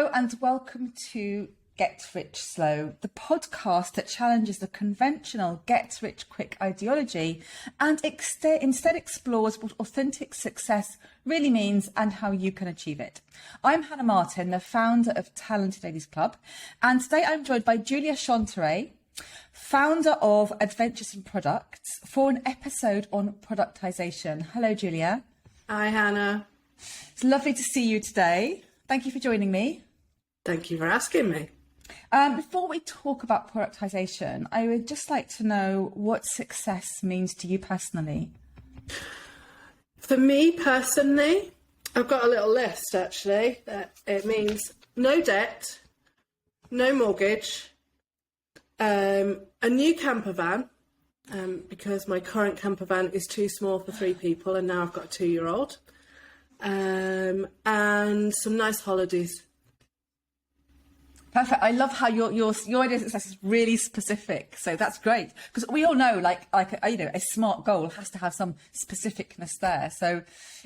Hello and welcome to Get Rich Slow, the podcast that challenges the conventional get rich quick ideology and instead explores what authentic success really means and how you can achieve it. I'm Hannah Martin, the founder of Talented Ladies Club, and today I'm joined by Julia Chanteray, founder of Adventures in Products, for an episode on productisation. Hello, Julia. Hi, Hannah. It's lovely to see you today. Thank you for joining me. Thank you for asking me. Before we talk about productisation, I would just like to know what success means to you personally. For me personally, I've got a little list actually. It means no debt, no mortgage, a new camper van, because my current camper van is too small for 3 people and now I've got a 2-year-old, and some nice holidays. Perfect. I love how your idea of success is really specific. So that's great, because we all know, a smart goal has to have some specificness there. So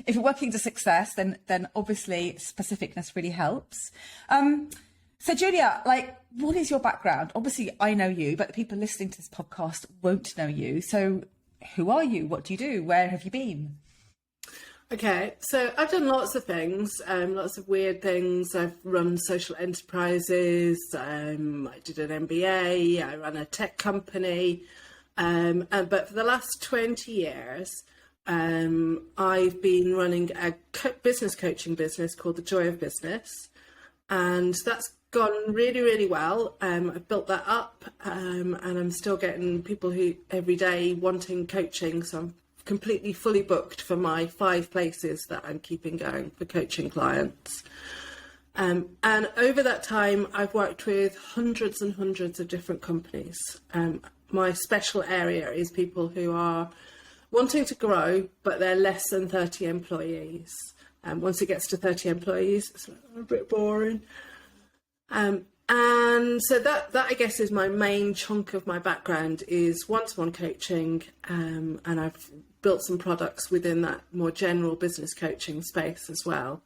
if you're working to success, then obviously specificness really helps. So Julia, what is your background? Obviously, I know you, but the people listening to this podcast won't know you. So who are you? What do you do? Where have you been? Okay, so I've done lots of things, lots of weird things. I've run social enterprises, I did an MBA, I ran a tech company, but for the last 20 years, I've been running a business coaching business called The Joy of Business, and that's gone really, really well. I've built that up, and I'm still getting people who every day wanting coaching, so I'm completely fully booked for my 5 places that I'm keeping going for coaching clients. And over that time, I've worked with hundreds and hundreds of different companies. My special area is people who are wanting to grow, but they're less than 30 employees. Once it gets to 30 employees, it's a bit boring. And so that I guess is my main chunk of my background, is one-to-one coaching, and I've built some products within that more general business coaching space as well,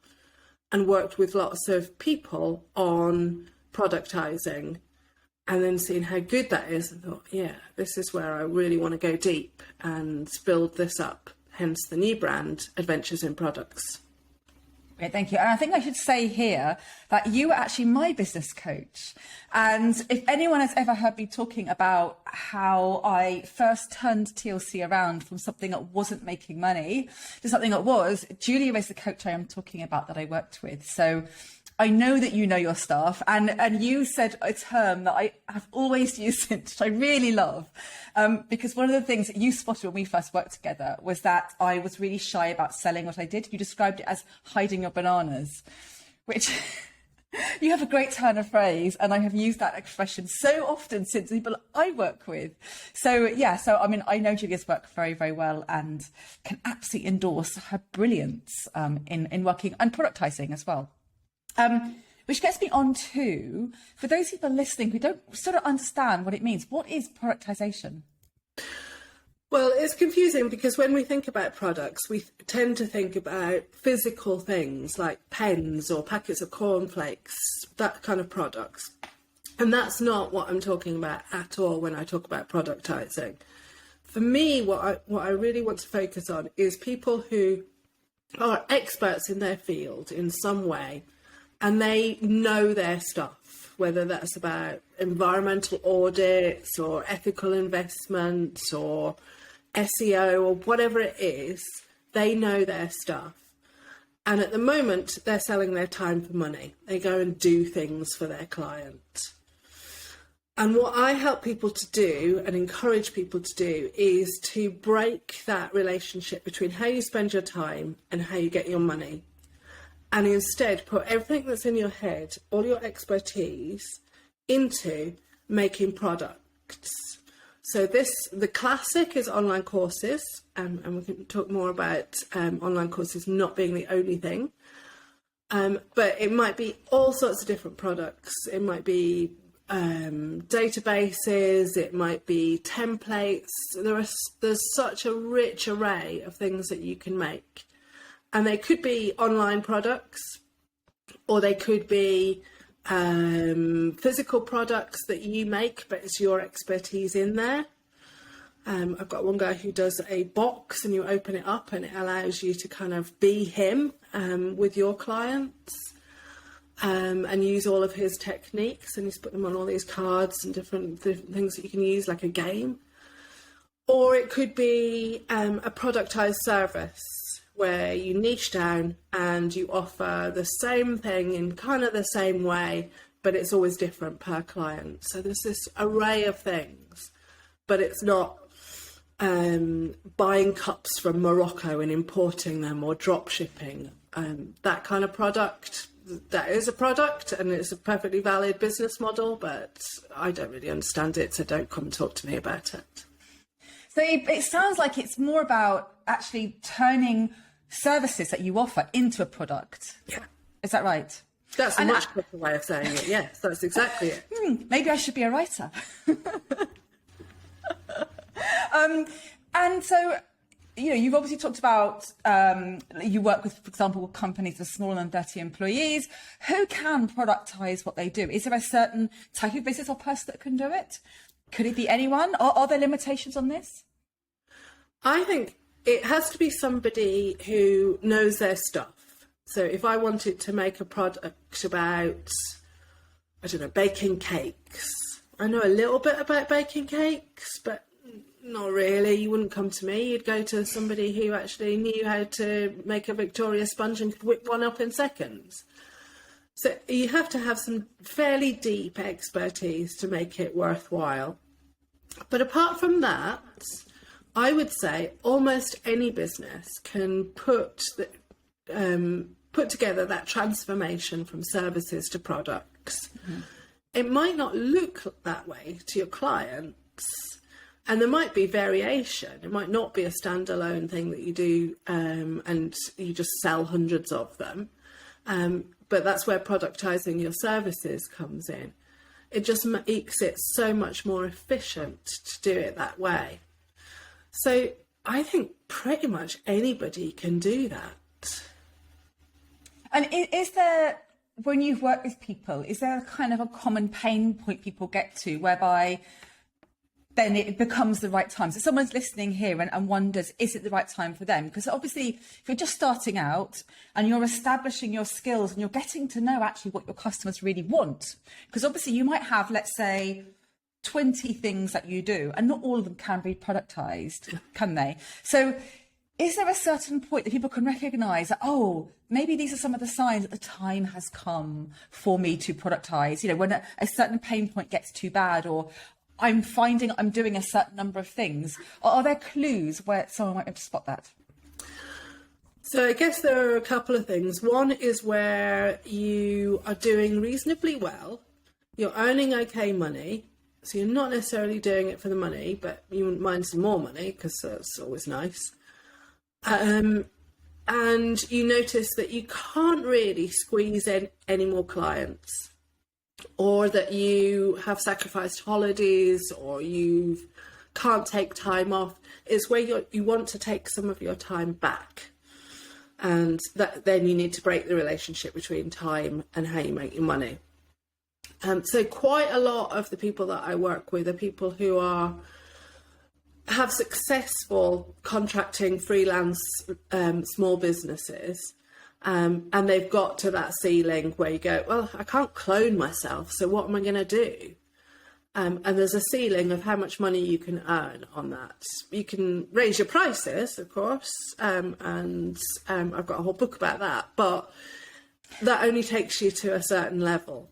and worked with lots of people on productising, and then seeing how good that is and thought, yeah, this is where I really want to go deep and build this up, hence the new brand, Adventures in Products. Great, thank you. And I think I should say here that you were actually my business coach. And if anyone has ever heard me talking about how I first turned TLC around from something that wasn't making money to something that was, Julia is the coach I am talking about that I worked with. So I know that you know your stuff, and you said a term that I have always used since, which I really love, because one of the things that you spotted when we first worked together was that I was really shy about selling what I did. You described it as hiding your bananas, which you have a great turn of phrase, and I have used that expression so often since the people I work with. So I know Julia's work very, very well and can absolutely endorse her brilliance in working and productising as well. Which gets me on to, for those people listening who don't sort of understand what it means, what is productisation? Well, it's confusing because when we think about products, we tend to think about physical things like pens or packets of cornflakes, that kind of products. And that's not what I'm talking about at all when I talk about productising. For me, what I really want to focus on is people who are experts in their field in some way, and they know their stuff, whether that's about environmental audits or ethical investments or SEO or whatever it is. They know their stuff. And at the moment, they're selling their time for money. They go and do things for their client. And what I help people to do and encourage people to do is to break that relationship between how you spend your time and how you get your money. And instead put everything that's in your head, all your expertise, into making products. So the classic is online courses, and we can talk more about online courses not being the only thing. But it might be all sorts of different products. It might be databases, it might be templates. There's such a rich array of things that you can make. And they could be online products, or they could be physical products that you make, but it's your expertise in there. I've got one guy who does a box and you open it up and it allows you to kind of be him with your clients and use all of his techniques, and he's put them on all these cards and different things that you can use like a game. Or it could be a productized service where you niche down and you offer the same thing in kind of the same way, but it's always different per client. So there's this array of things, but it's not buying cups from Morocco and importing them or drop shipping. That kind of product, that is a product and it's a perfectly valid business model, but I don't really understand it, so don't come and talk to me about it. So it sounds like it's more about actually turning services that you offer into a product. Yeah. Is that right? That's a much quicker way of saying it. Yes, that's exactly it. Maybe I should be a writer. And so, you know, you've obviously talked about you work with, for example, companies with smaller than 30 employees. Who can productize what they do? Is there a certain type of business or person that can do it? Could it be anyone? Or are there limitations on this? I think it has to be somebody who knows their stuff. So if I wanted to make a product about, I don't know, baking cakes, I know a little bit about baking cakes, but not really. You wouldn't come to me. You'd go to somebody who actually knew how to make a Victoria sponge and could whip one up in seconds. So you have to have some fairly deep expertise to make it worthwhile. But apart from that, I would say almost any business can put together that transformation from services to products. Mm-hmm. It might not look that way to your clients, and there might be variation. It might not be a standalone thing that you do and you just sell hundreds of them. But that's where productizing your services comes in. It just makes it so much more efficient to do it that way. So I think pretty much anybody can do that. And is there, when you've worked with people, is there kind of a common pain point people get to whereby then it becomes the right time? So someone's listening here and wonders, is it the right time for them? Because obviously, if you're just starting out and you're establishing your skills and you're getting to know actually what your customers really want, because obviously you might have, let's say, 20 things that you do and not all of them can be productized, can they? So is there a certain point that people can recognize that, oh, maybe these are some of the signs that the time has come for me to productize, you know, when a certain pain point gets too bad, or I'm finding I'm doing a certain number of things? Or are there clues where someone might be able to spot that? So I guess there are a couple of things. One is where you are doing reasonably well, you're earning okay money, so you're not necessarily doing it for the money, but you wouldn't mind some more money because that's always nice. And you notice that you can't really squeeze in any more clients, or that you have sacrificed holidays, or you can't take time off. It's where you want to take some of your time back. And that then you need to break the relationship between time and how you make your money. So quite a lot of the people that I work with are people who have successful contracting freelance small businesses. And they've got to that ceiling where you go, well, I can't clone myself, so what am I going to do? And there's a ceiling of how much money you can earn on that. You can raise your prices, of course, and I've got a whole book about that, but that only takes you to a certain level.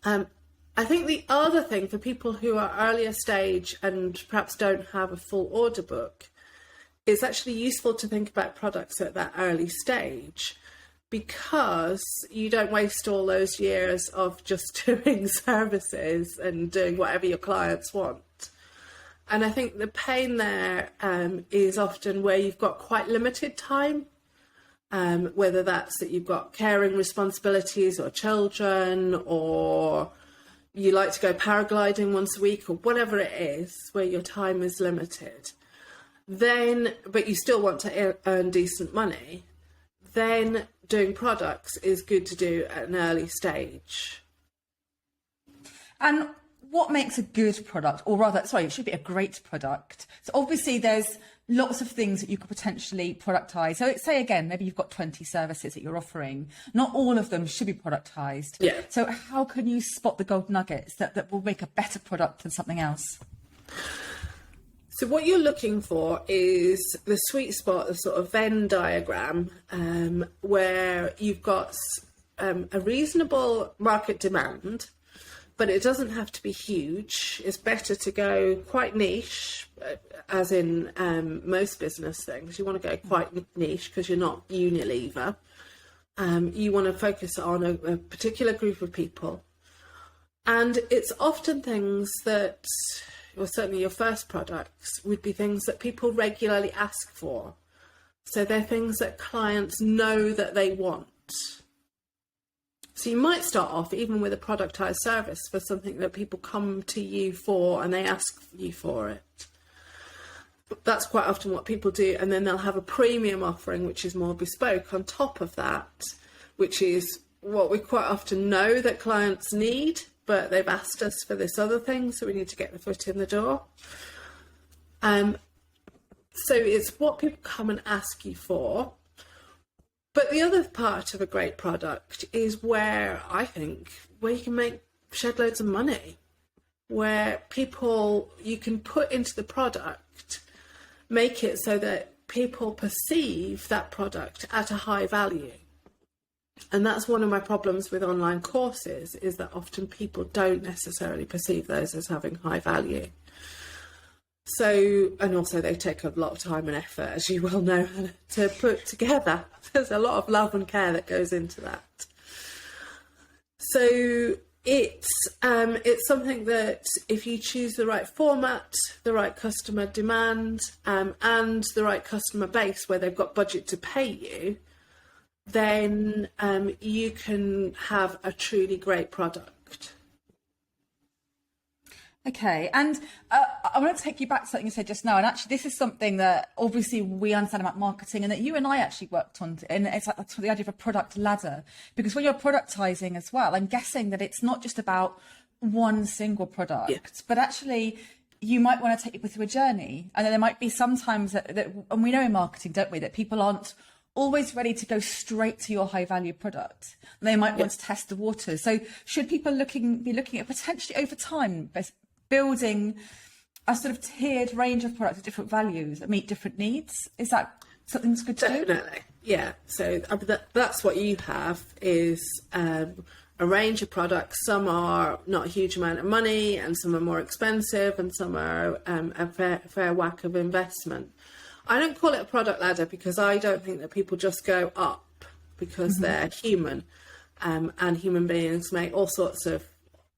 I think the other thing for people who are earlier stage and perhaps don't have a full order book, it's actually useful to think about products at that early stage, because you don't waste all those years of just doing services and doing whatever your clients want. And I think the pain there is often where you've got quite limited time, whether that's that you've got caring responsibilities or children, or you like to go paragliding once a week, or whatever it is, where your time is limited. Then, but you still want to earn decent money, then doing products is good to do at an early stage. And what makes a good product, or rather, sorry, it should be a great product? So obviously there's lots of things that you could potentially productize. So say again, maybe you've got 20 services that you're offering. Not all of them should be productized. Yeah. So how can you spot the gold nuggets that will make a better product than something else? So what you're looking for is the sweet spot, the sort of Venn diagram, where you've got a reasonable market demand, but it doesn't have to be huge. It's better to go quite niche, as in most business things. You want to go quite niche because you're not Unilever. You want to focus on a particular group of people. And it's often things that, or certainly your first products, would be things that people regularly ask for. So they're things that clients know that they want. So you might start off even with a productized service for something that people come to you for and they ask you for it. That's quite often what people do. And then they'll have a premium offering, which is more bespoke on top of that, which is what we quite often know that clients need, but they've asked us for this other thing, so we need to get the foot in the door. So it's what people come and ask you for. But the other part of a great product is where you can make shed loads of money, where you can put into the product, make it so that people perceive that product at a high value. And that's one of my problems with online courses, is that often people don't necessarily perceive those as having high value. So, and also they take a lot of time and effort, as you well know, to put together. There's a lot of love and care that goes into that. So it's something that if you choose the right format, the right customer demand, and the right customer base where they've got budget to pay you, then you can have a truly great product. Okay, and I want to take you back to something you said just now, and actually this is something that obviously we understand about marketing and that you and I actually worked on, and it's like that's the idea of a product ladder, because when you're productizing as well, I'm guessing that it's not just about one single product, but actually you might want to take people through a journey, and then there might be sometimes that and we know in marketing, don't we, that people aren't always ready to go straight to your high value product. They might want to test the waters. So should people be looking at potentially over time building a sort of tiered range of products with different values that meet different needs? Is that something that's good to do? Definitely, yeah. So that's what you have is a range of products. Some are not a huge amount of money, and some are more expensive, and some are a fair whack of investment. I don't call it a product ladder because I don't think that people just go up, because they're human, and human beings make all sorts of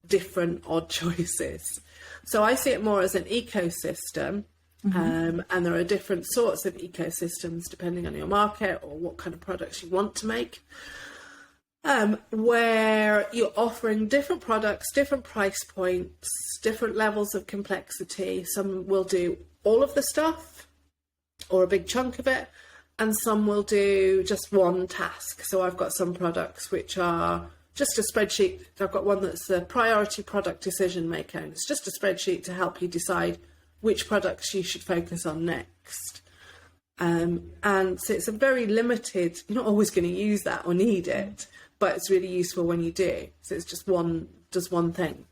different odd choices. So I see it more as an ecosystem, and there are different sorts of ecosystems depending on your market or what kind of products you want to make, where you're offering different products, different price points, different levels of complexity. Some will do all of the stuff or a big chunk of it, and some will do just one task. So I've got some products which are just a spreadsheet. I've got one that's the priority product decision maker, and it's just a spreadsheet to help you decide which products you should focus on next. And so it's a very limited, you're not always going to use that or need it, but it's really useful when you do. So it's just one thing.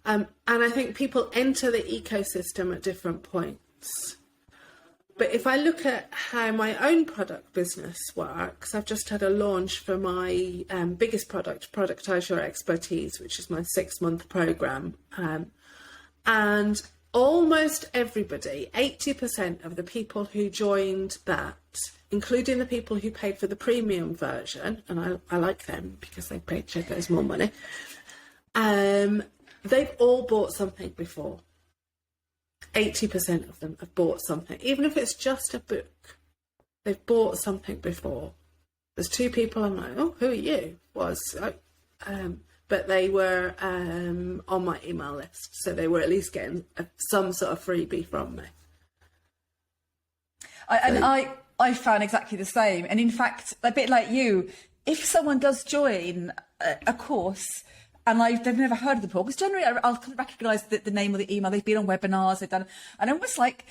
And I think people enter the ecosystem at different points. But if I look at how my own product business works, I've just had a launch for my biggest product, Productise Your Expertise, which is my 6-month program. And almost everybody, 80% of the people who joined that, including the people who paid for the premium version, and I like them because they paid those more money, they've all bought something before. 80% of them have bought something, even if it's just a book. They've bought something before. There's 2 people I'm like, oh, who are you? But they were on my email list, so they were at least getting some sort of freebie from me. I found exactly the same, and in fact, a bit like you, if someone does join a course and they've never heard of the before, because generally I'll kind of recognise the name of the email. They've been on webinars, they've done, and I'm almost like,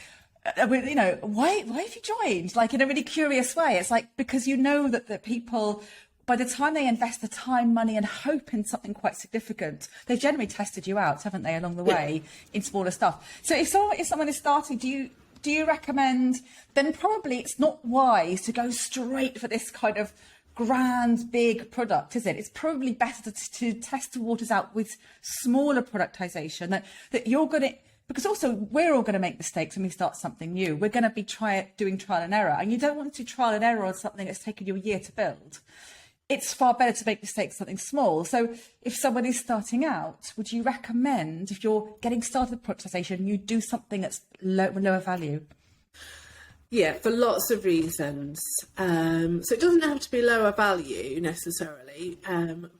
you know, why have you joined? Like, in a really curious way. It's like, because you know that the people, by the time they invest the time, money and hope in something quite significant, they've generally tested you out, haven't they, along the way in smaller stuff. So if someone is starting, do you recommend, then probably it's not wise to go straight for this kind of grand, big product, is it? It's probably better to test the waters out with smaller productisation that you're going to, because also we're all going to make mistakes when we start something new. We're going to be doing trial and error, and you don't want to do trial and error on something that's taken you a year to build. It's far better to make mistakes something small. So if someone is starting out, would you recommend, if you're getting started with productisation, you do something that's lower value? Yeah, for lots of reasons. So it doesn't have to be lower value necessarily,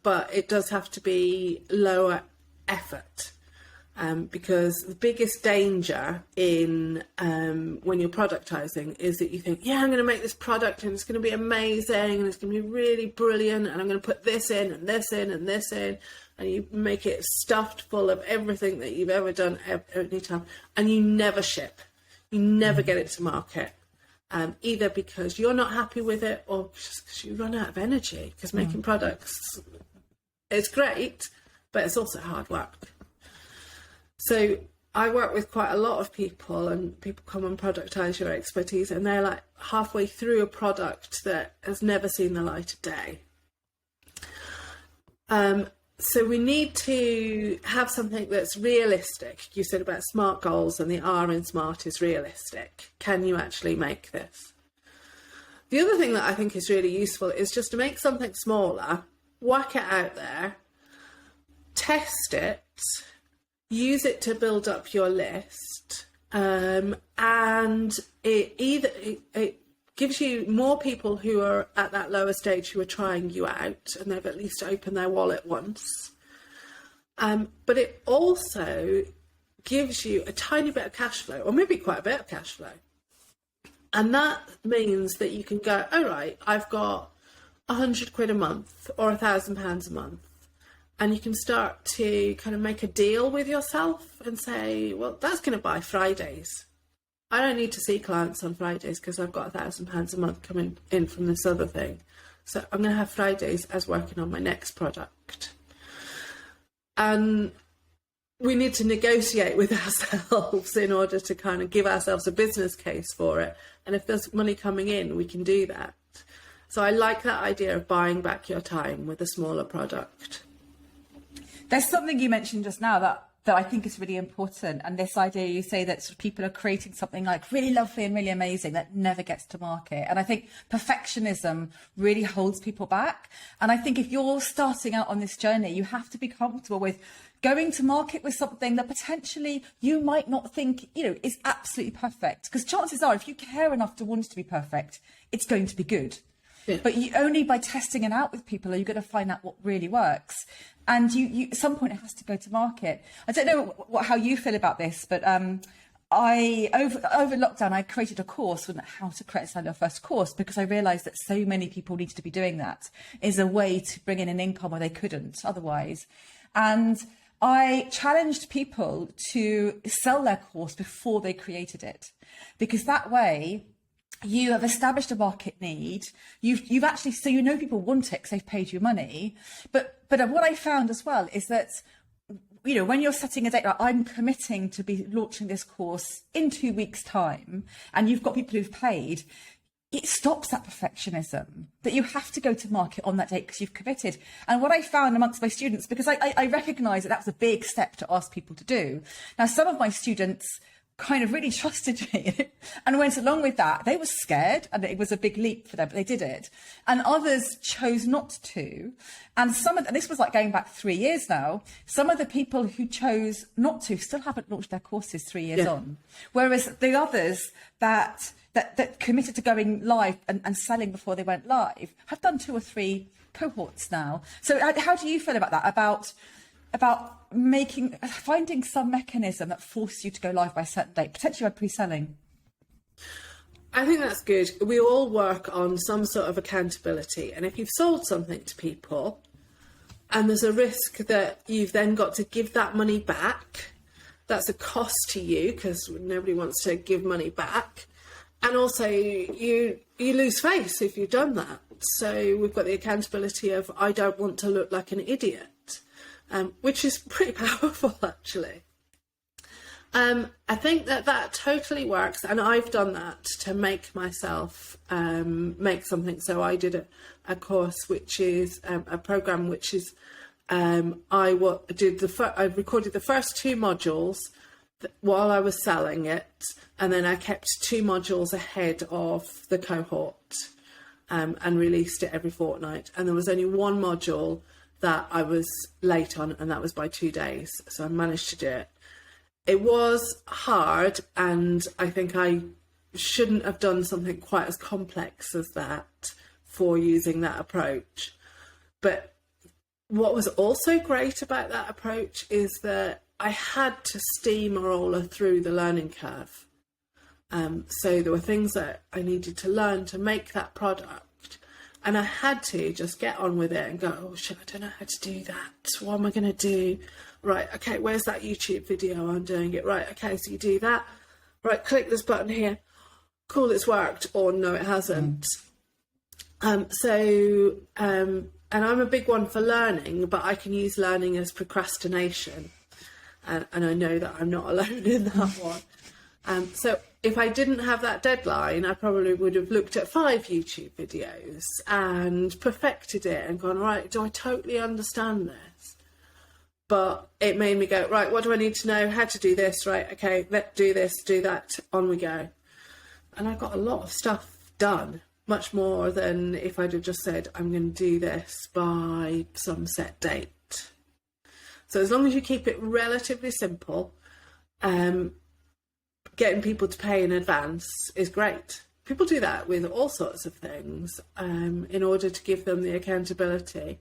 but it does have to be lower effort. Because the biggest danger in when you're productising is that you think, yeah, I'm going to make this product and it's going to be amazing and it's going to be really brilliant and I'm going to put this in and this in and this in, and you make it stuffed full of everything that you've ever done any time, and you never ship. You never get it to market. Either because you're not happy with it or just because you run out of energy, because making products, it's great, but it's also hard work. So I work with quite a lot of people, and people come and productise your expertise, and they're like halfway through a product that has never seen the light of day. So we need to have something that's realistic. You said about SMART goals, and the R in SMART is realistic. Can you actually make this? The other thing that I think is really useful is just to make something smaller, whack it out there, test it, use it to build up your list, and it gives you more people who are at that lower stage who are trying you out, and they've at least opened their wallet once. But it also gives you a tiny bit of cash flow, or maybe quite a bit of cash flow. And that means that you can go, all right, I've got £100 a month or £1,000 a month. And you can start to kind of make a deal with yourself and say, well, that's going to buy Fridays. I don't need to see clients on Fridays because I've got £1,000 a month coming in from this other thing. So I'm going to have Fridays as working on my next product. And we need to negotiate with ourselves in order to kind of give ourselves a business case for it. And if there's money coming in, we can do that. So I like that idea of buying back your time with a smaller product. There's something you mentioned just now that I think is really important, and this idea you say that sort of people are creating something like really lovely and really amazing that never gets to market. And I think perfectionism really holds people back. And I think if you're starting out on this journey, you have to be comfortable with going to market with something that potentially you might not think, you know, is absolutely perfect. Because chances are, if you care enough to want it to be perfect, it's going to be good. Yeah. But only by testing it out with people are you going to find out what really works. And you at some point it has to go to market. I don't know how you feel about this, but over lockdown I created a course on how to create and sell your first course, because I realised that so many people needed to be doing that as a way to bring in an income where they couldn't otherwise. And I challenged people to sell their course before they created it, because that way you have established a market need. You've actually, so you know people want it because they've paid you money. But what I found as well is that, you know, when you're setting a date, like I'm committing to be launching this course in 2 weeks' time, and you've got people who've paid, it stops that perfectionism that you have to go to market on that date because you've committed. And what I found amongst my students, because I recognise that was a big step to ask people to do. Now, some of my students kind of really trusted me and went along with that. They were scared and it was a big leap for them, but they did it. And others chose not to. And this was like going back 3 years now. Some of the people who chose not to still haven't launched their courses 3 years on. Whereas the others that committed to going live and selling before they went live have done 2 or 3 cohorts now. So how do you feel about that? About finding some mechanism that forces you to go live by a certain date, potentially by pre-selling? I think that's good. We all work on some sort of accountability, and if you've sold something to people, And there's a risk that you've then got to give that money back. That's a cost to you because nobody wants to give money back. And also you lose face if you've done that. So we've got the accountability of, I don't want to look like an idiot, which is pretty powerful, actually. I think that totally works. And I've done that to make myself make something. So I did a course, which is a program, which is I recorded the first 2 modules while I was selling it, and then I kept 2 modules ahead of the cohort and released it every fortnight. And there was only 1 module that I was late on, and that was by 2 days. So I managed to do it. It was hard, and I think I shouldn't have done something quite as complex as that for using that approach. But what was also great about that approach is that I had to steamroller through the learning curve. So there were things that I needed to learn to make that product, and I had to just get on with it and go, oh shit, I don't know how to do that. What am I going to do? Right, okay, where's that YouTube video? I'm doing it. Right, okay, so you do that. Right, click this button here. Cool, it's worked. Or no, it hasn't. And I'm a big one for learning, but I can use learning as procrastination. And I know that I'm not alone in that one. So if I didn't have that deadline, I probably would have looked at 5 YouTube videos and perfected it and gone, right, do I totally understand this? But it made me go, right, what do I need to know? How to do this? Right, okay, let's do this, do that, on we go. And I got a lot of stuff done, much more than if I'd have just said, I'm going to do this by some set date. So as long as you keep it relatively simple, getting people to pay in advance is great. People do that with all sorts of things in order to give them the accountability.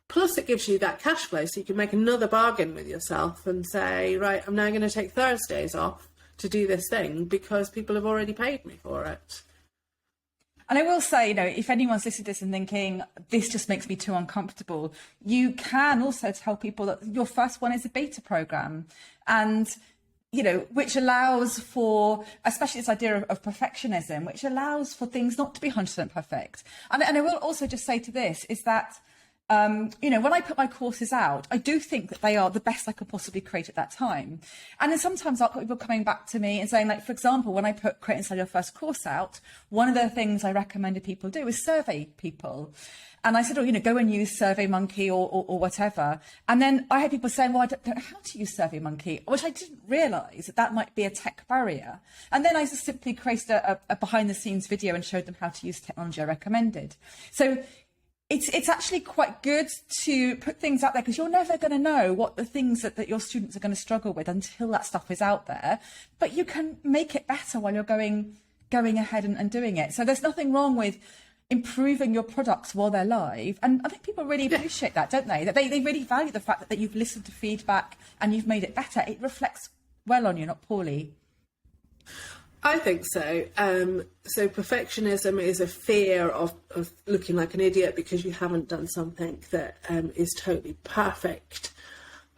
Plus, it gives you that cash flow, so you can make another bargain with yourself and say, right, I'm now going to take Thursdays off to do this thing because people have already paid me for it. And I will say, if anyone's listening to this and thinking, this just makes me too uncomfortable, you can also tell people that your first one is a beta program. And which allows for, especially this idea of perfectionism, which allows for things not to be 100% perfect. And I will also just say to this is that, when I put my courses out, I do think that they are the best I could possibly create at that time. And then sometimes I'll get people coming back to me and saying, like, for example, when I put Create and Sell Your First Course out, one of the things I recommended people do is survey people. And I said, go and use SurveyMonkey or whatever. And then I had people saying, well, I don't know how to use SurveyMonkey, which I didn't realise that might be a tech barrier. And then I just simply created a behind the scenes video and showed them how to use technology I recommended. So it's actually quite good to put things out there because you're never going to know what the things that your students are going to struggle with until that stuff is out there. But you can make it better while you're going ahead and doing it. So there's nothing wrong with improving your products while they're live. And I think people really appreciate that, don't they? That they really value the fact that you've listened to feedback and you've made it better. It reflects well on you, not poorly. I think so. So perfectionism is a fear of looking like an idiot because you haven't done something that is totally perfect.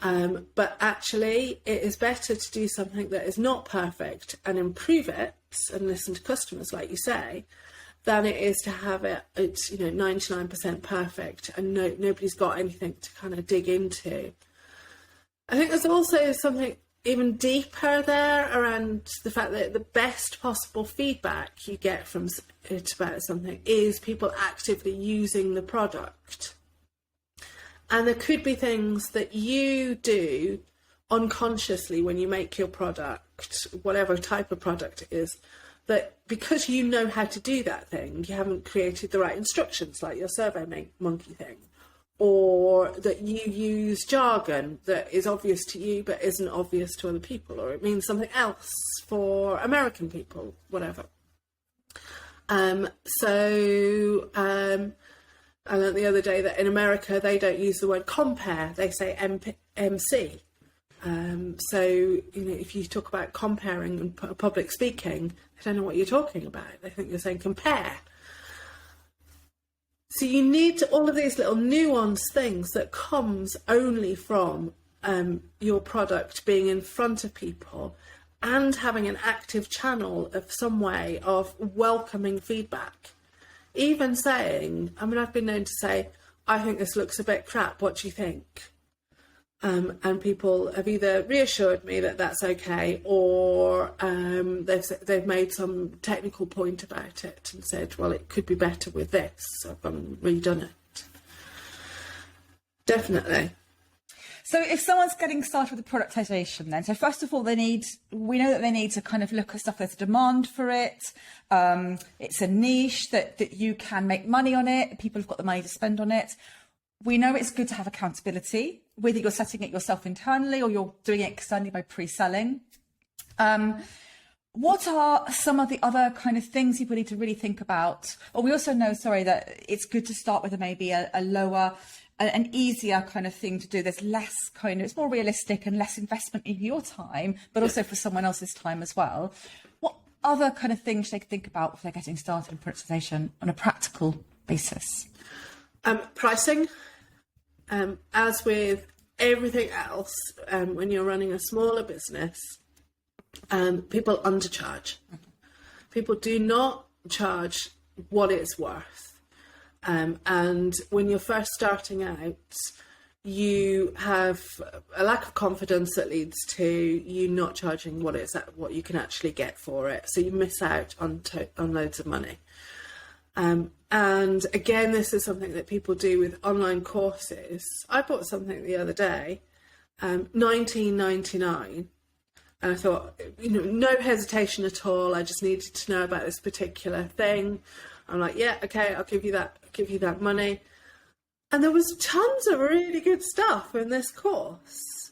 But actually, it is better to do something that is not perfect and improve it and listen to customers, like you say, than it is to have it's 99% perfect and nobody's got anything to kind of dig into. I think there's also something even deeper there around the fact that the best possible feedback you get from it about something is people actively using the product. And there could be things that you do unconsciously when you make your product, whatever type of product it is, that because you know how to do that thing, you haven't created the right instructions, like your SurveyMonkey thing. Or that you use jargon that is obvious to you but isn't obvious to other people, or it means something else for American people, whatever. I learned the other day that in America they don't use the word compare, they say MC. So if you talk about comparing and public speaking, they don't know what you're talking about. They think you're saying compare. So you need all of these little nuanced things that comes only from your product being in front of people and having an active channel of some way of welcoming feedback. Even saying, I mean, I've been known to say, I think this looks a bit crap, what do you think? And people have either reassured me that that's okay, or they've made some technical point about it and said, well, it could be better with this, so I've gone and redone it. Definitely. So if someone's getting started with the productisation then, so first of all, we know that they need to kind of look at stuff, there's a demand for it. It's a niche that you can make money on it. People have got the money to spend on it. We know it's good to have accountability, whether you're setting it yourself internally or you're doing it externally by pre-selling. What are some of the other kind of things people need to really think about? Or we also know, that it's good to start with maybe a lower, an easier kind of thing to do. There's less it's more realistic and less investment in your time, but also for someone else's time as well. What other kind of things should they think about if they're getting started in productisation on a practical basis? Pricing. As with everything else, when you're running a smaller business, people undercharge. People do not charge what it's worth. And when you're first starting out, you have a lack of confidence that leads to you not charging what you can actually get for it. So you miss out on loads of money. And again, this is something that people do with online courses. I bought something the other day, $19.99, and I thought, no hesitation at all. I just needed to know about this particular thing. I'm like, yeah, okay, I'll give you that money. And there was tons of really good stuff in this course.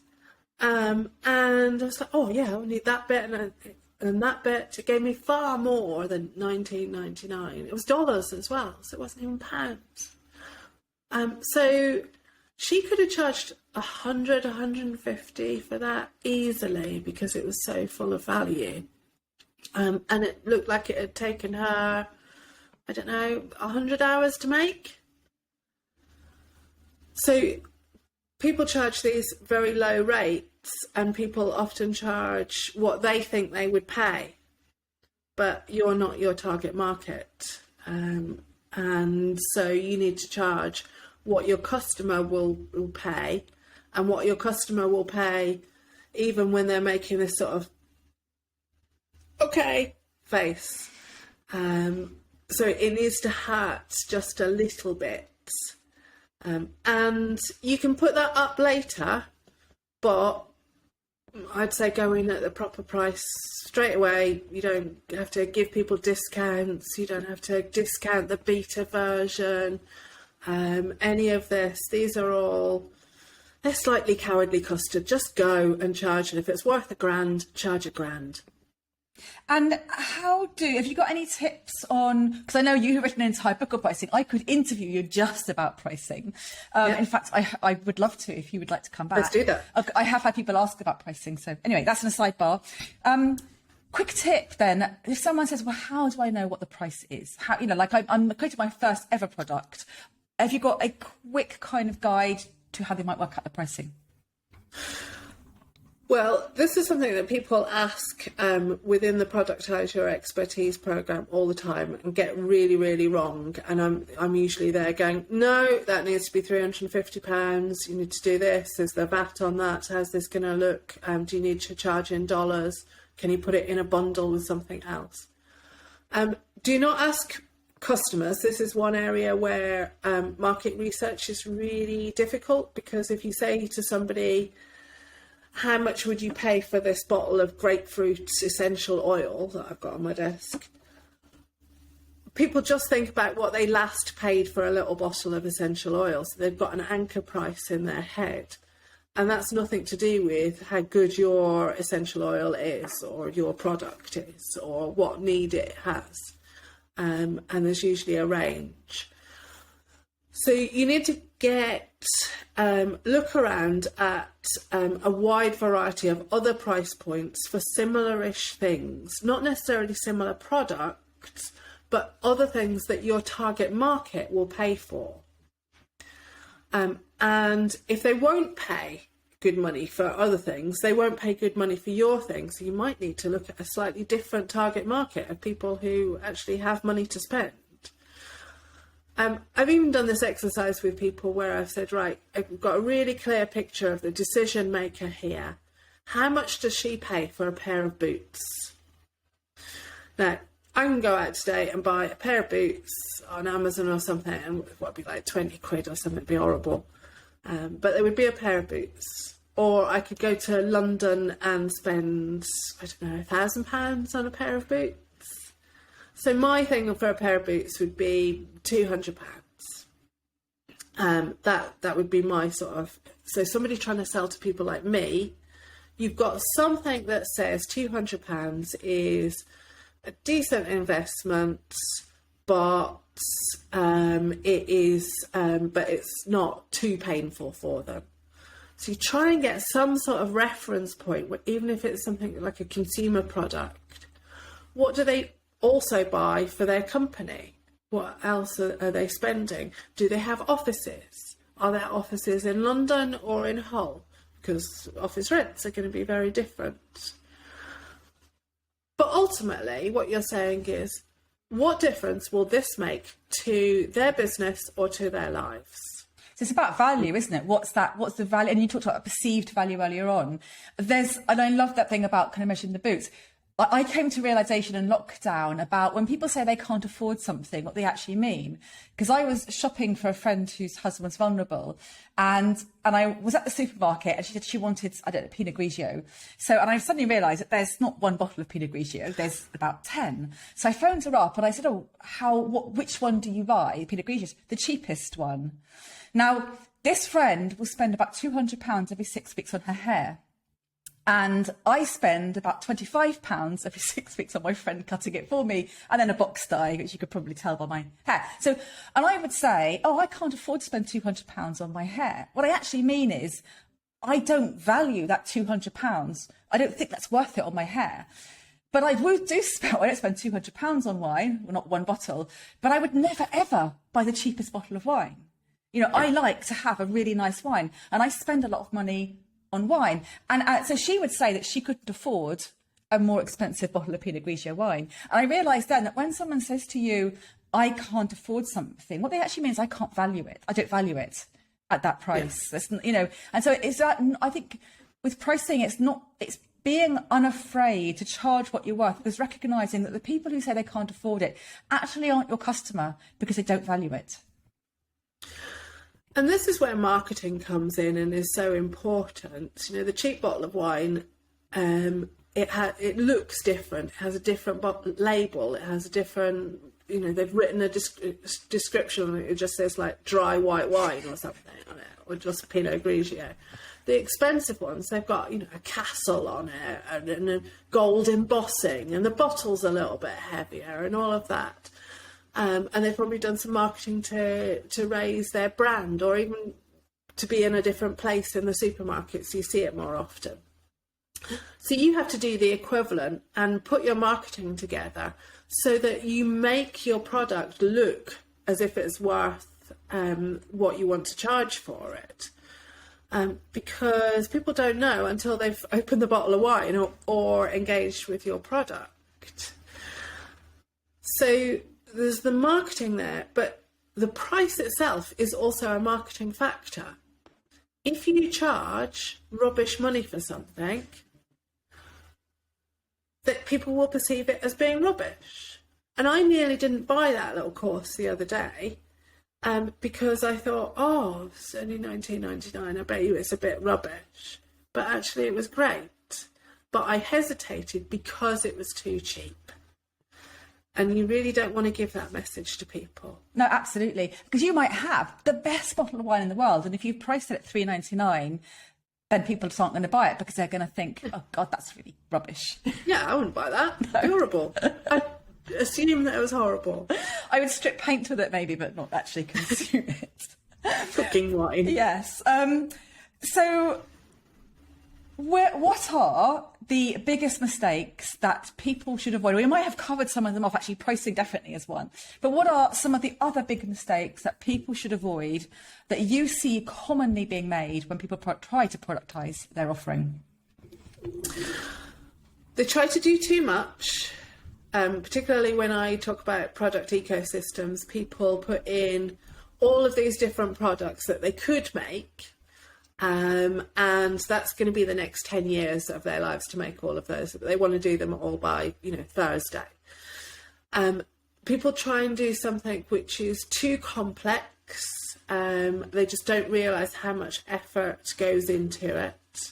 And I was like, oh yeah, I need that bit and that bit. It gave me far more than $19.99. It was dollars as well, so it wasn't even pounds. So she could have charged $100, $150 for that easily because it was so full of value. And it looked like it had taken her, 100 hours to make. So people charge these very low rates, and people often charge what they think they would pay, but you're not your target market. And so you need to charge what your customer will pay, and what your customer will pay even when they're making this sort of okay face. So it needs to hurt just a little bit. And you can put that up later, but I'd say go in at the proper price straight away. You don't have to give people discounts. You don't have to discount the beta version. Any of this. These are all, they're slightly cowardly custard. Just go and charge. And if it's worth £1,000, charge £1,000. And have you got any tips on, because I know you have written an entire book on pricing. I could interview you just about pricing. In fact, I would love to if you would like to come back. Let's do that. I have had people ask about pricing. So anyway, that's in a sidebar. Quick tip then, if someone says, well, how do I know what the price is? How, I'm creating my first ever product. Have you got a quick kind of guide to how they might work out the pricing? Well, this is something that people ask within the Productise Your Expertise programme all the time and get really, really wrong. And I'm usually there going, no, that needs to be £350. You need to do this. Is there VAT on that? How's this going to look? Do you need to charge in dollars? Can you put it in a bundle with something else? Do not ask customers. This is one area where market research is really difficult, because if you say to somebody, how much would you pay for this bottle of grapefruit essential oil that I've got on my desk? People just think about what they last paid for a little bottle of essential oil. So they've got an anchor price in their head. And that's nothing to do with how good your essential oil is, or your product is, or what need it has. And there's usually a range. So you need to look around at a wide variety of other price points for similar-ish things, not necessarily similar products, but other things that your target market will pay for. And if they won't pay good money for other things, they won't pay good money for your things. So you might need to look at a slightly different target market of people who actually have money to spend. I've even done this exercise with people where I've said, right, I've got a really clear picture of the decision maker here. How much does she pay for a pair of boots? Now, I can go out today and buy a pair of boots on Amazon or something, and what would be like 20 quid or something, it'd be horrible. But there would be a pair of boots. Or I could go to London and spend, I don't know, £1,000 on a pair of boots. So my thing for a pair of boots would be £200. That would be my sort of... So somebody trying to sell to people like me, you've got something that says £200 is a decent investment, but but it's not too painful for them. So you try and get some sort of reference point, where, even if it's something like a consumer product, what do they also buy for their company? What else are they spending? Do they have offices? Are there offices in London or in Hull? Because office rents are going to be very different. But ultimately, what you're saying is, what difference will this make to their business or to their lives? So it's about value, isn't it? What's the value? And you talked about perceived value earlier on. And I love that thing about kind of measuring the boots. I came to realization in lockdown about when people say they can't afford something, what they actually mean. Because I was shopping for a friend whose husband was vulnerable, and I was at the supermarket, and she said she wanted, I don't know, Pinot Grigio. And I suddenly realised that there's not one bottle of Pinot Grigio, there's about 10. So I phoned her up and I said, which one do you buy? Pinot Grigio, the cheapest one. Now, this friend will spend about £200 every 6 weeks on her hair. And I spend about £25 every 6 weeks on my friend cutting it for me, and then a box dye, which you could probably tell by my hair. And I would say, I can't afford to spend £200 on my hair. What I actually mean is, I don't value that £200. I don't think that's worth it on my hair. But I don't spend £200 on wine, well, not one bottle, but I would never, ever buy the cheapest bottle of wine. I like to have a really nice wine, and I spend a lot of money on wine. And so she would say that she couldn't afford a more expensive bottle of Pinot Grigio wine. And I realised then that when someone says to you, I can't afford something, what they actually mean is I can't value it. I don't value it at that price. Yeah. And so it's that, I think with pricing, it's being unafraid to charge what you're worth, because recognising that the people who say they can't afford it actually aren't your customer because they don't value it. And this is where marketing comes in and is so important. The cheap bottle of wine, it looks different. It has a different label. It has a different, they've written a description on it. It just says like dry white wine or something on it, or just Pinot Grigio. The expensive ones, they've got, a castle on it and a gold embossing, and the bottle's a little bit heavier and all of that. And they've probably done some marketing to raise their brand, or even to be in a different place in the supermarkets. You see it more often. So you have to do the equivalent and put your marketing together so that you make your product look as if it's worth what you want to charge for it. Because people don't know until they've opened the bottle of wine or engaged with your product. So there's the marketing there, but the price itself is also a marketing factor. If you charge rubbish money for something, that people will perceive it as being rubbish. And I nearly didn't buy that little course the other day because I thought, it's only $19.99, I bet you it's a bit rubbish. But actually it was great. But I hesitated because it was too cheap. And you really don't want to give that message to people. No, absolutely. Because you might have the best bottle of wine in the world, and if you priced it at $3.99, then people just aren't going to buy it because they're going to think, oh, God, that's really rubbish. Yeah, I wouldn't buy that. No. Horrible. I'd assume that it was horrible. I would strip paint with it maybe, but not actually consume it. Cooking wine. Yes. So What are the biggest mistakes that people should avoid? We might have covered some of them off, actually pricing definitely is one. But what are some of the other big mistakes that people should avoid that you see commonly being made when people try to productise their offering? They try to do too much, particularly when I talk about product ecosystems. People put in all of these different products that they could make, and that's going to be the next 10 years of their lives to make all of those. They want to do them all by, Thursday. People try and do something which is too complex. They just don't realise how much effort goes into it.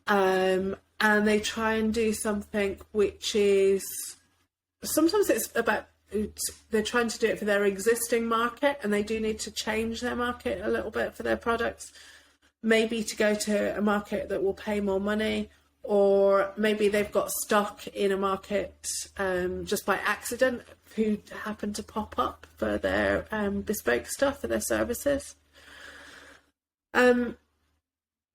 And they try and do something which is, sometimes it's about, they're trying to do it for their existing market, and they do need to change their market a little bit for their products. Maybe to go to a market that will pay more money, or maybe they've got stock in a market just by accident who happen to pop up for their bespoke stuff, for their services.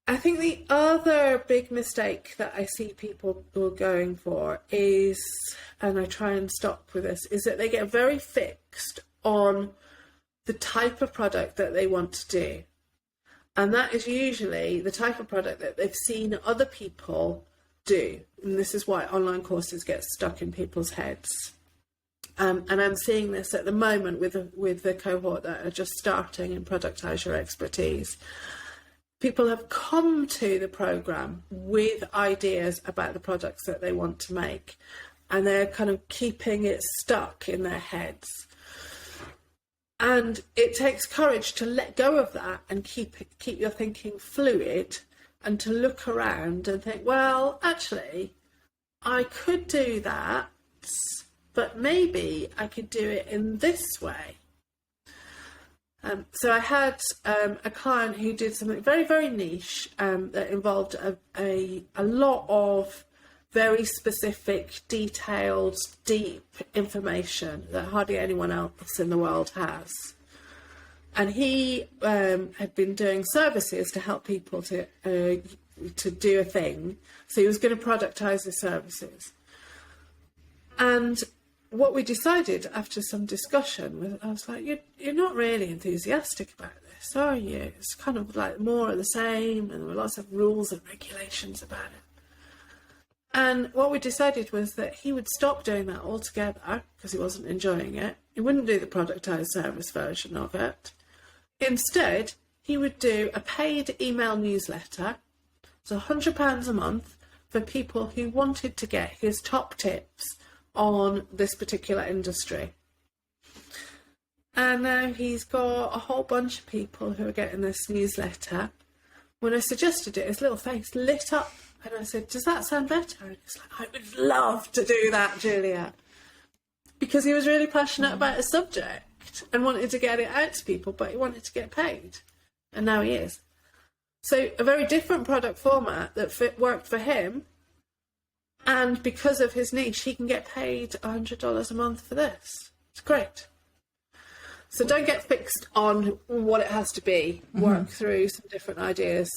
I think the other big mistake that I see people are going for is, and I try and stop with this, is that they get very fixed on the type of product that they want to do. And that is usually the type of product that they've seen other people do. And this is why online courses get stuck in people's heads. And I'm seeing this at the moment with the cohort that are just starting in Productise Your Expertise. People have come to the programme with ideas about the products that they want to make, and they're kind of keeping it stuck in their heads. And it takes courage to let go of that and keep your thinking fluid, and to look around and think, well, actually, I could do that, but maybe I could do it in this way. So I had a client who did something very, very niche that involved a lot of very specific, detailed, deep information that hardly anyone else in the world has. And he had been doing services to help people to do a thing. So he was going to productise the services. And what we decided after some discussion was, I was like, you're not really enthusiastic about this, are you? It's kind of like more of the same, and there were lots of rules and regulations about it. And what we decided was that he would stop doing that altogether because he wasn't enjoying it. He wouldn't do the productised service version of it. Instead, he would do a paid email newsletter. It's £100 a month for people who wanted to get his top tips on this particular industry. And now he's got a whole bunch of people who are getting this newsletter. When I suggested it, his little face lit up. And I said, does that sound better? And he's like, I would love to do that, Julia. Because he was really passionate about a subject and wanted to get it out to people, but he wanted to get paid. And now he is. So a very different product format that worked for him. And because of his niche, he can get paid $100 a month for this. It's great. So don't get fixed on what it has to be. Work through some different ideas.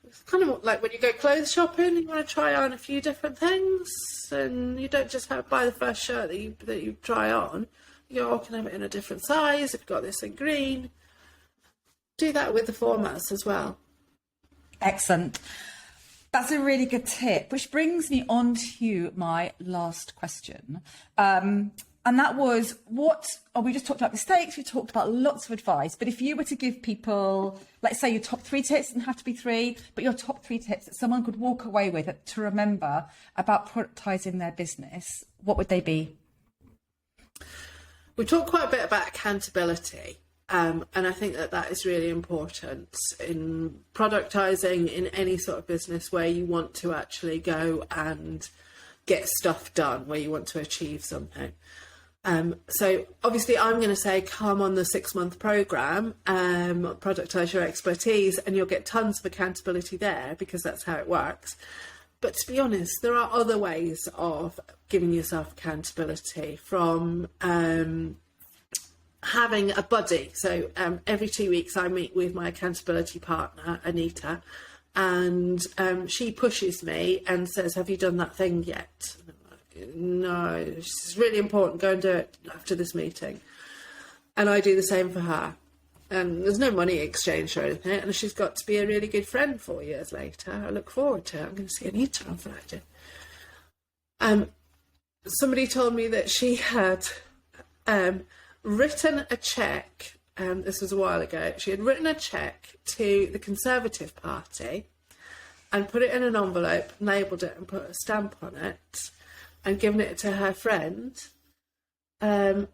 It's kind of like when you go clothes shopping, you want to try on a few different things, and you don't just buy the first shirt that you try on. You go, can I have it in a different size? If you've got this in green. Do that with the formats as well. Excellent. That's a really good tip, which brings me on to my last question. And that was, we just talked about mistakes, we talked about lots of advice, but if you were to give people, let's say your top 3 tips, doesn't have to be 3, but your top 3 tips that someone could walk away with to remember about productising their business, what would they be? We talked quite a bit about accountability. And I think that is really important in productising in any sort of business where you want to actually go and get stuff done, where you want to achieve something. So obviously I'm going to say come on the 6-month programme, Productise Your Expertise, and you'll get tons of accountability there because that's how it works. But to be honest, there are other ways of giving yourself accountability, from having a buddy. So every 2 weeks I meet with my accountability partner, Anita, and she pushes me and says, have you done that thing yet? And I'm like, no, it's really important, go and do it after this meeting. And I do the same for her. And there's no money exchange or anything, and she's got to be a really good friend 4 years later. I look forward to it. I'm going to see Anita on Friday. Somebody told me that she had written a cheque, this was a while ago, she had written a cheque to the Conservative Party and put it in an envelope, labelled it and put a stamp on it and given it to her friend, and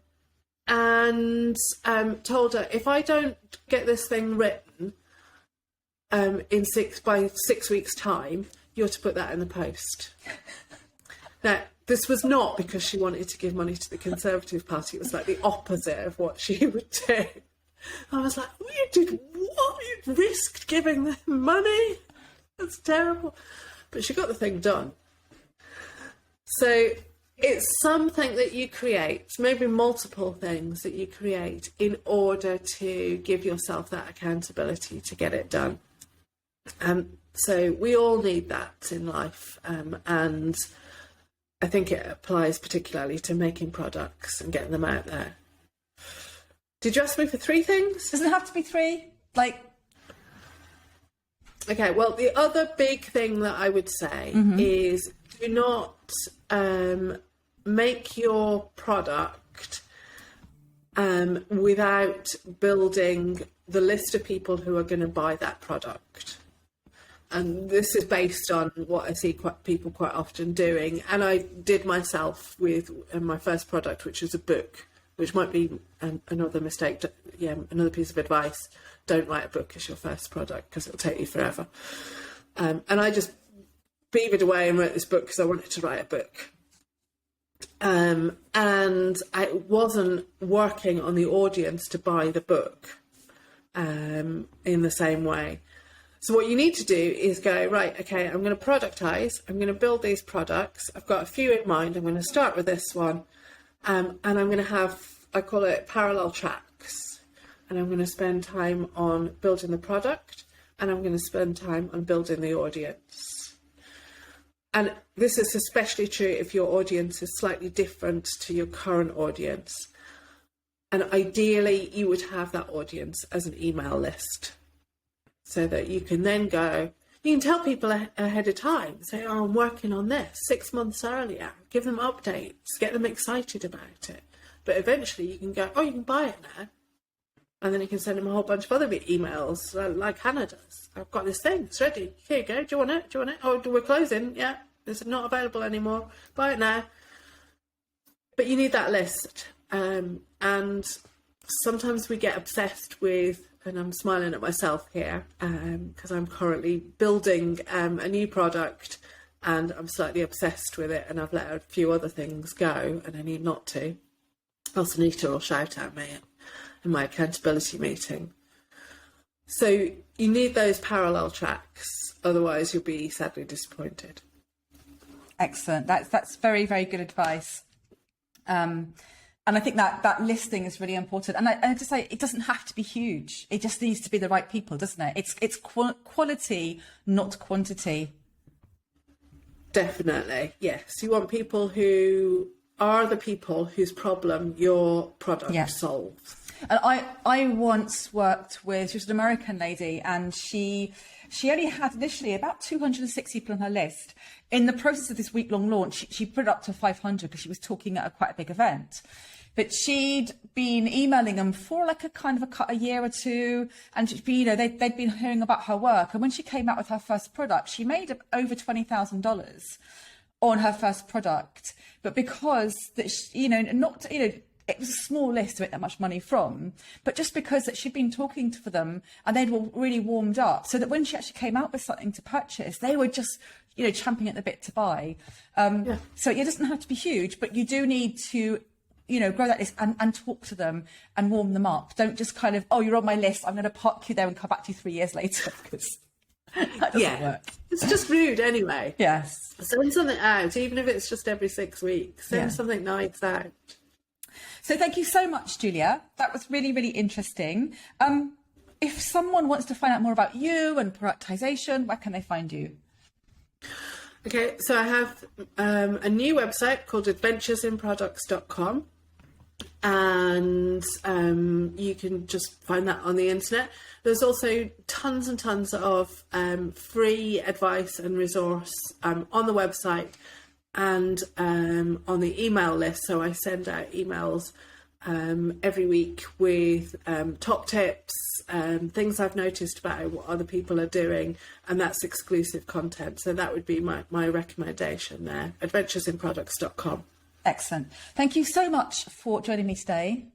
told her, if I don't get this thing written by 6 weeks' time, you're to put that in the post. Now, this was not because she wanted to give money to the Conservative Party. It was like the opposite of what she would do. I was like, oh, you did what? You risked giving them money? That's terrible. But she got the thing done. So it's something that you create, maybe multiple things that you create in order to give yourself that accountability to get it done. So we all need that in life, and I think it applies particularly to making products and getting them out there. Did you ask me for 3 things? Doesn't have to be 3. Okay, well, the other big thing that I would say is do not make your product without building the list of people who are going to buy that product. And this is based on what I see people quite often doing. And I did myself with my first product, which was a book, which might be another mistake. Another piece of advice. Don't write a book as your first product because it'll take you forever. And I just beavered away and wrote this book because I wanted to write a book. And I wasn't working on the audience to buy the book in the same way. So what you need to do is go, right, okay, I'm going to productise, I'm going to build these products, I've got a few in mind, I'm going to start with this one, and I'm going to have, I call it parallel tracks, and I'm going to spend time on building the product, and I'm going to spend time on building the audience. And this is especially true if your audience is slightly different to your current audience. And ideally, you would have that audience as an email list, so that you can then go, you can tell people ahead of time, say, oh, I'm working on this 6 months earlier, give them updates, get them excited about it. But eventually you can go, oh, you can buy it now. And then you can send them a whole bunch of other emails, like Hannah does. I've got this thing, it's ready. Here you go, do you want it? Do you want it? Oh, we're closing, yeah, it's not available anymore. Buy it now. But you need that list. And sometimes we get obsessed with, and I'm smiling at myself here because I'm currently building a new product and I'm slightly obsessed with it, and I've let a few other things go and I need not to. Else Anita will shout at me in my accountability meeting. So you need those parallel tracks, otherwise you'll be sadly disappointed. Excellent. That's very, very good advice. And I think that listing is really important. And I just say, it doesn't have to be huge. It just needs to be the right people, doesn't it? It's quality, not quantity. Definitely, yes. You want people who are the people whose problem your product solves. And I once worked with, she was an American lady, and she only had initially about 260 people on her list. In the process of this week-long launch, she put it up to 500 because she was talking at quite a big event. But she'd been emailing them for a year or two, and they'd been hearing about her work. And when she came out with her first product, she made over $20,000 on her first product. But because it was a small list to make that much money from, but just because that she'd been talking to them and they'd really warmed up, so that when she actually came out with something to purchase, they were just, champing at the bit to buy. So it doesn't have to be huge, but you do need to, grow that list and talk to them and warm them up. Don't just kind of, oh, you're on my list, I'm going to park you there and come back to you 3 years later, because that doesn't work. It's just rude anyway. Yes. Send something out, even if it's just every 6 weeks. Send something nice out. So thank you so much, Julia. That was really, really interesting. if someone wants to find out more about you and productisation, where can they find you? Okay, so I have a new website called adventuresinproducts.com, and you can just find that on the internet. There's also tons and tons of free advice and resource on the website and on the email list. So I send out emails every week with top tips, things I've noticed about what other people are doing, and that's exclusive content. So that would be my recommendation there, adventuresinproducts.com. Excellent. Thank you so much for joining me today.